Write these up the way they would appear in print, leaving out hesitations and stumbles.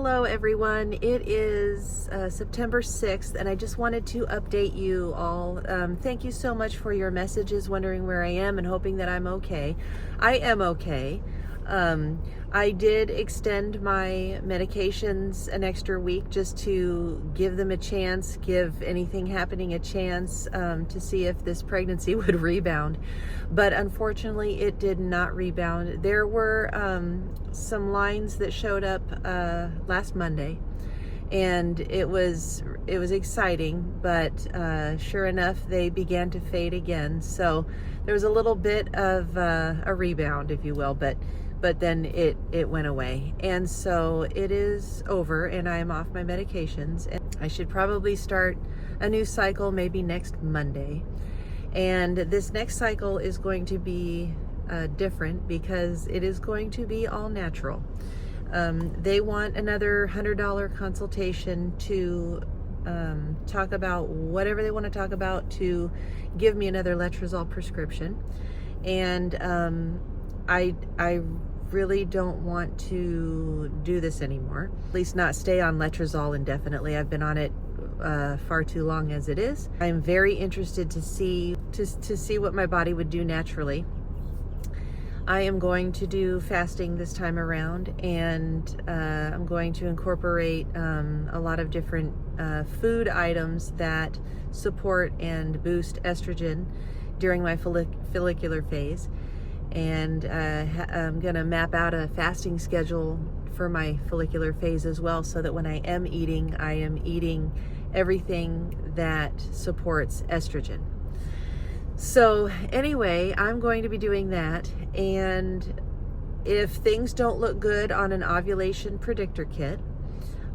Hello everyone, it is September 6th and I just wanted to update you all. Thank you so much for your messages wondering where I am and hoping that I'm okay. I am okay. I did extend my medications an extra week just to give them a chance, give anything happening a chance to see if this pregnancy would rebound. But unfortunately, it did not rebound. There were some lines that showed up last Monday, and it was exciting, but sure enough, they began to fade again. So there was a little bit of a rebound, if you will, but then it went away. And so it is over and I'm off my medications, and I should probably start a new cycle maybe next Monday. And this next cycle is going to be different because it is going to be all natural. They want another $100 consultation to talk about whatever they want to talk about, to give me another letrozole prescription. And I really don't want to do this anymore, at least not stay on letrozole indefinitely. I've been on it far too long as it is. I'm very interested to see what my body would do naturally. I am going to do fasting this time around, and I'm going to incorporate a lot of different food items that support and boost estrogen during my follicular phase. And I'm going to map out a fasting schedule for my follicular phase as well, so that when I am eating everything that supports estrogen. So anyway, I'm going to be doing that, and if things don't look good on an ovulation predictor kit,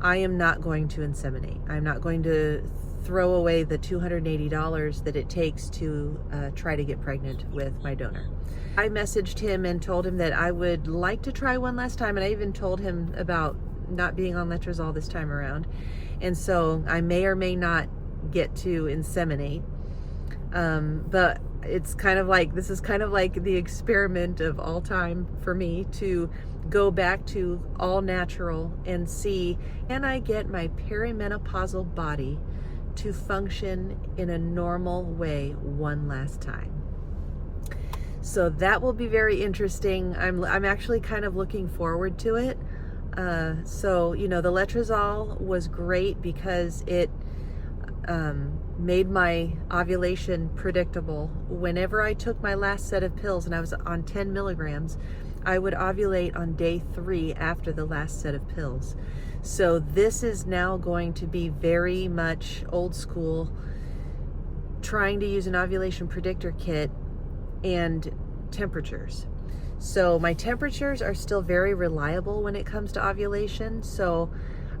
I am not going to inseminate. I'm not going to throw away the $280 that it takes to try to get pregnant with my donor. I messaged him and told him that I would like to try one last time, and I even told him about not being on letrozole this time around. And so I may or may not get to inseminate. But it's kind of like, this is kind of like the experiment of all time for me, to go back to all natural and see, can I get my perimenopausal body to function in a normal way one last time? So that will be very interesting. I'm actually kind of looking forward to it. So, you know, the letrozole was great because it made my ovulation predictable. Whenever I took my last set of pills and I was on 10 milligrams, I would ovulate on day 3 after the last set of pills. So this is now going to be very much old school, trying to use an ovulation predictor kit and temperatures. So my temperatures are still very reliable when it comes to ovulation, so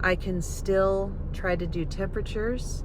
I can still try to do temperatures.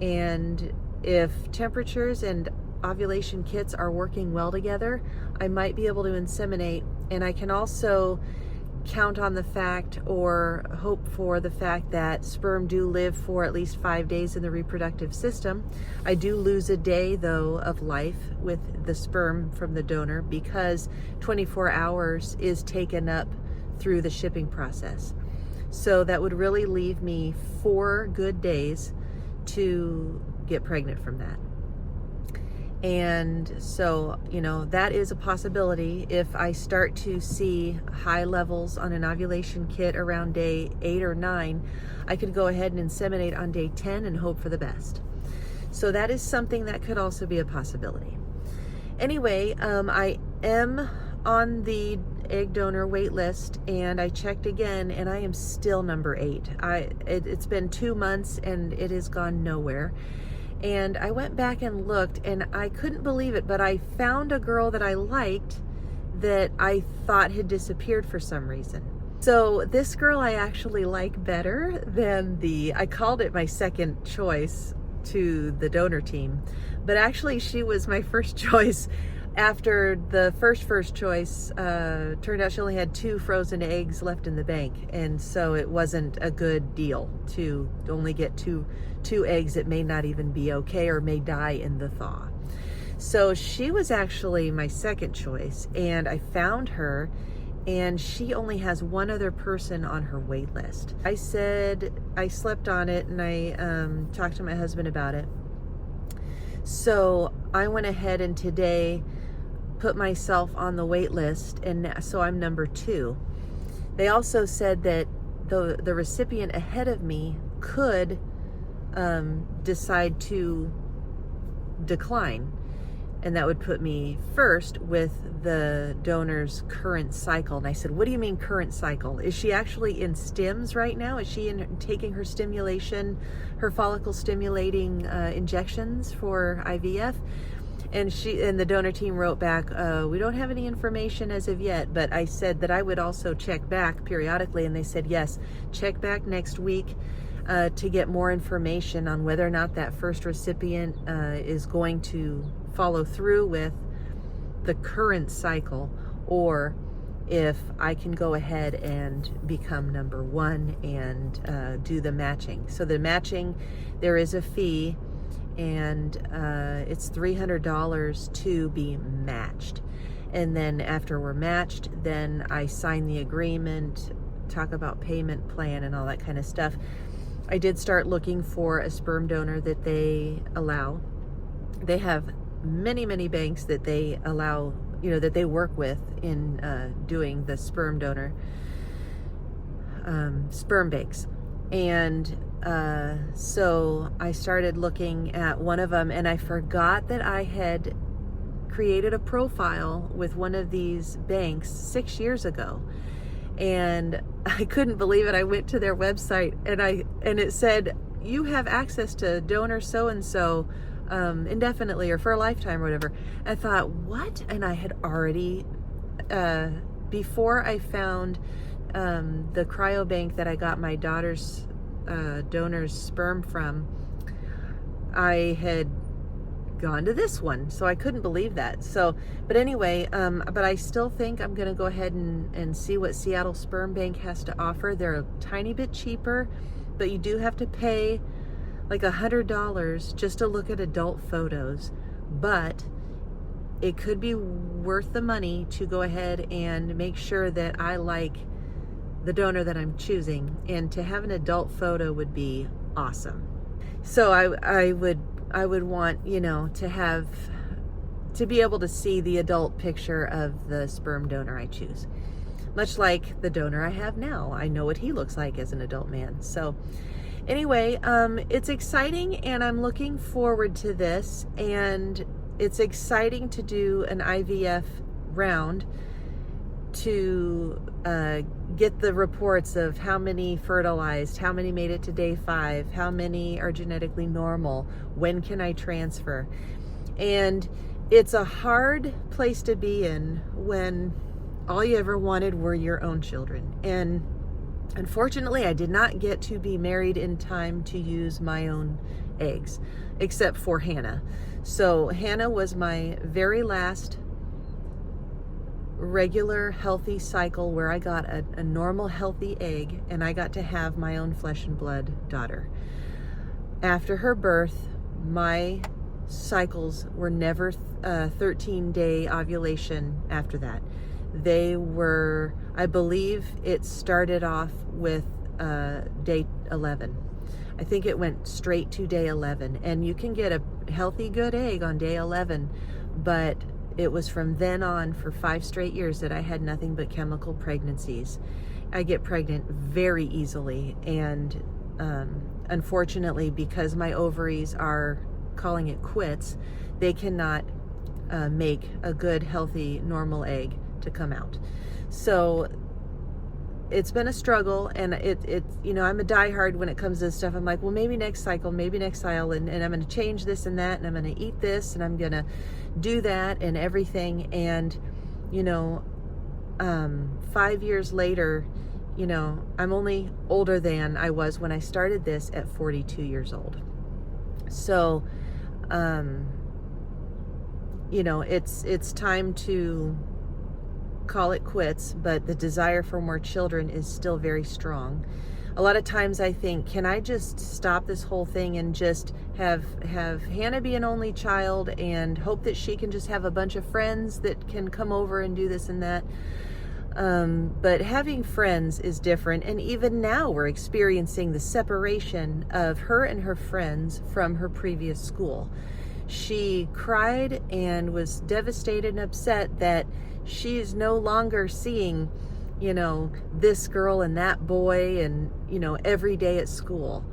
And if temperatures and ovulation kits are working well together, I might be able to inseminate. And I can also count on the fact, or hope for the fact, that sperm do live for at least 5 days in the reproductive system. I do lose a day though of life with the sperm from the donor, because 24 hours is taken up through the shipping process. So that would really leave me 4 good days to get pregnant from that. And so, you know, that is a possibility. If I start to see high levels on an ovulation kit around day 8 or 9, I could go ahead and inseminate on day 10 and hope for the best. So that is something that could also be a possibility. Anyway, I am on the egg donor wait list, and I checked again and I am still number 8. It's been 2 months and it has gone nowhere. And I went back and looked, and I couldn't believe it, but I found a girl that I liked that I thought had disappeared for some reason. So this girl I actually like better than I called it my second choice to the donor team, but actually she was my first choice. After the first choice, turned out she only had 2 frozen eggs left in the bank, and so it wasn't a good deal to only get two eggs that may not even be okay or may die in the thaw. So she was actually my second choice, and I found her, and she only has one other person on her wait list. I said I slept on it, and I talked to my husband about it. So I went ahead and today put myself on the wait list, and so I'm number 2. They also said that the recipient ahead of me could decide to decline, and that would put me first with the donor's current cycle. And I said, what do you mean current cycle? Is she actually in stims right now? Is she taking her stimulation, her follicle stimulating injections for IVF? And the donor team wrote back, we don't have any information as of yet, but I said that I would also check back periodically, and they said, yes, check back next week to get more information on whether or not that first recipient is going to follow through with the current cycle, or if I can go ahead and become number 1 and do the matching. So the matching, there is a fee, and it's $300 to be matched. And then after we're matched, then I sign the agreement, talk about payment plan and all that kind of stuff. I did start looking for a sperm donor that they allow. They have many, many banks that they allow, that they work with in doing the sperm donor, sperm banks. And so I started looking at one of them, and I forgot that I had created a profile with one of these banks 6 years ago. And I couldn't believe it. I went to their website, and it said, you have access to donor so-and-so indefinitely or for a lifetime or whatever. I thought, what? And I had already, before I found the cryobank that I got my daughter's donor's sperm from, I had gone to this one, so I couldn't believe that. So, but anyway, but I still think I'm gonna go ahead and see what Seattle Sperm Bank has to offer. They're a tiny bit cheaper, but you do have to pay like $100 just to look at adult photos, but it could be worth the money to go ahead and make sure that I like the donor that I'm choosing, and to have an adult photo would be awesome. So I would want, to be able to see the adult picture of the sperm donor I choose. Much like the donor I have now. I know what he looks like as an adult man. So anyway, it's exciting, and I'm looking forward to this, and it's exciting to do an IVF round to get the reports of how many fertilized, how many made it to day 5, how many are genetically normal, when can I transfer. And it's a hard place to be in when all you ever wanted were your own children. And unfortunately, I did not get to be married in time to use my own eggs, except for Hannah. So Hannah was my very last regular healthy cycle where I got a normal healthy egg, and I got to have my own flesh and blood daughter. After her birth, my cycles were never 13-day ovulation after that. They were, I believe it started off with day 11. I think it went straight to day 11, and you can get a healthy good egg on day 11, but it was from then on for 5 straight years that I had nothing but chemical pregnancies. I get pregnant very easily, and unfortunately, because my ovaries are calling it quits, they cannot make a good, healthy, normal egg to come out. So it's been a struggle, and I'm a diehard when it comes to this stuff. I'm like, well, maybe next cycle, and I'm going to change this and that, and I'm going to eat this, and I'm going to do that and everything. And 5 years later, I'm only older than I was when I started this at 42 years old. So it's time to call it quits, but the desire for more children is still very strong. A lot of times I think, can I just stop this whole thing and just have Hannah be an only child and hope that she can just have a bunch of friends that can come over and do this and that? But having friends is different, and even now we're experiencing the separation of her and her friends from her previous school. She cried and was devastated and upset that she is no longer seeing, this girl and that boy and, every day at school.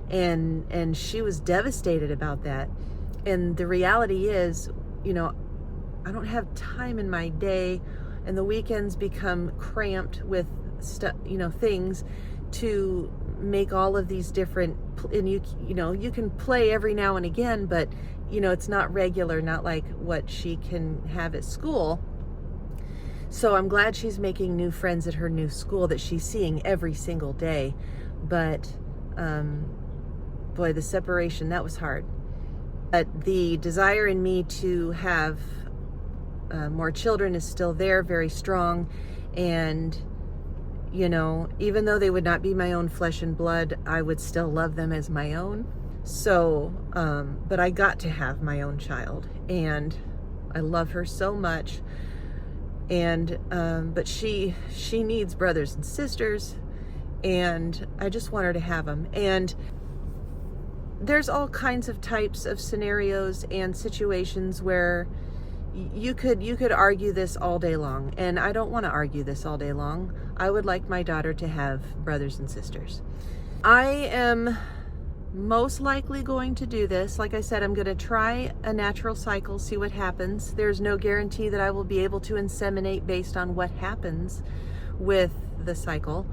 And she was devastated about that. And the reality is, I don't have time in my day, and the weekends become cramped with things to make all of these different, and you can play every now and again, but it's not regular, not like what she can have at school. So I'm glad she's making new friends at her new school that she's seeing every single day. But boy, the separation, that was hard. But the desire in me to have more children is still there, very strong. And, even though they would not be my own flesh and blood, I would still love them as my own. So, but I got to have my own child, and I love her so much. And, but she needs brothers and sisters, and I just want her to have them. And there's all kinds of types of scenarios and situations where you could argue this all day long, and I don't want to argue this all day long. I would like my daughter to have brothers and sisters. I am most likely going to do this. Like I said, I'm going to try a natural cycle, see what happens. There's no guarantee that I will be able to inseminate based on what happens with the cycle,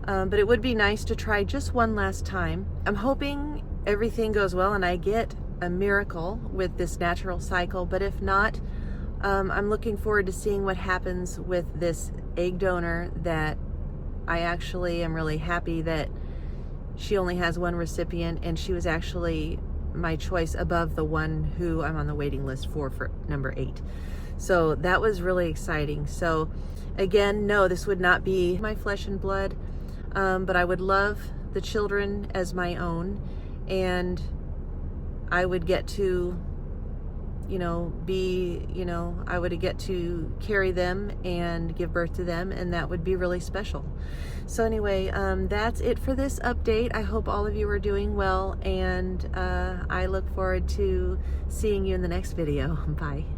but it would be nice to try just one last time. I'm hoping everything goes well and I get a miracle with this natural cycle, but if not, I'm looking forward to seeing what happens with this egg donor that I actually am really happy that she only has one recipient, and she was actually my choice above the one who I'm on the waiting list for number 8. So that was really exciting. So again, no, this would not be my flesh and blood, but I would love the children as my own, and I would get to I would get to carry them and give birth to them, and that would be really special. So anyway, that's it for this update. I hope all of you are doing well, and I look forward to seeing you in the next video. Bye.